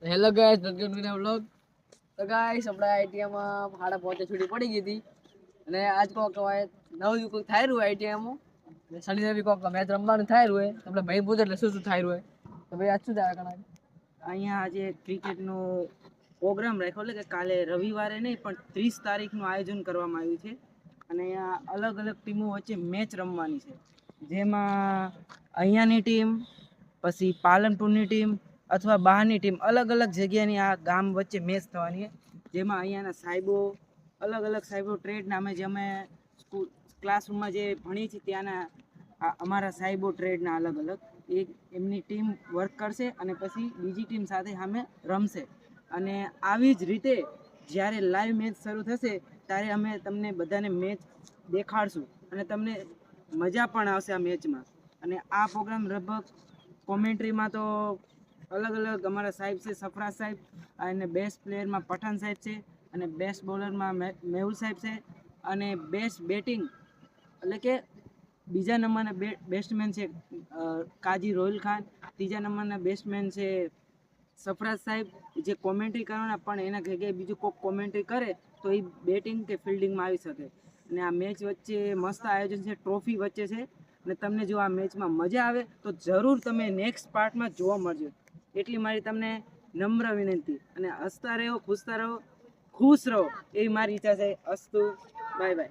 Hello guys, welcome to vlog. તો guys આપણે ITI માં 5:30 છૂટી પડી ગઈ હતી અને આજ કોક કવાય નવું કોઈ થાય રહ્યું આઈટીઆઈ માં અને શનિ રવિ કોક મેચ રમવાનું થાય રહ્યું આપણે ભાઈ પૂછે એટલે શું થાય રહ્યું તો ભાઈ આજ શું થાય કણા અહીંયા આજે ક્રિકેટનો પ્રોગ્રામ રાખ્યો એટલે કે કાલે રવિવારે નહીં પણ 30 તારીખનું આયોજન કરવામાં આવ્યું છે અને અહીંયા અલગ અલગ ટીમો વચ્ચે મેચ રમવાની છે, જેમાં અહીંયાની ટીમ, પછી પાલનપુરની ટીમ અથવા બહારની ટીમ, અલગ અલગ જગ્યાની આ ગામ વચ્ચે મેચ થવાની છે, જેમાં અહીંયાના સાહેબો, અલગ અલગ સાહેબો ટ્રેડ નામે જે અમે સ્કૂલ ક્લાસરૂમમાં જે ભણીએ છીએ ત્યાંના અમારા સાહેબો ટ્રેડના અલગ અલગ એક એમની ટીમ વર્ક કરશે અને પછી બીજી ટીમ સાથે સામે રમશે અને આવી જ રીતે જ્યારે લાઈવ મેચ શરૂ થશે ત્યારે અમે તમને બધાને મેચ દેખાડશું અને તમને મજા પણ આવશે આ મેચમાં। અને આ પ્રોગ્રામ લગભગ કોમેન્ટ્રીમાં તો અલગ અલગ અમારા સાહેબ છે, સફરાજ સાહેબ, અને બેસ્ટ પ્લેયરમાં પઠાણ સાહેબ છે અને બેસ્ટ બોલરમાં મેહુલ સાહેબ છે અને બેસ્ટ બેટિંગ એટલે કે બીજા નંબરના બેસ્ટમેન છે કાજી રોહિલ ખાન, ત્રીજા નંબરના બેસ્ટમેન છે સફરાજ સાહેબ, જે કોમેન્ટ્રી કરવાના પણ એના જગ્યાએ બીજું કોઈક કોમેન્ટ્રી કરે તો એ બેટિંગ કે ફિલ્ડિંગમાં આવી શકે। અને આ મેચ વચ્ચે મસ્ત આયોજન છે, ટ્રોફી વચ્ચે છે અને તમને જો આ મેચમાં મજા આવે તો જરૂર તમે નેક્સ્ટ પાર્ટમાં જોવા મળજો, એટલી મારી તમને નમ્ર વિનંતી। અને હસતા રહો, ખુશ રહો, એવી મારી ઈચ્છા છે। અસ્તુ, બાય બાય।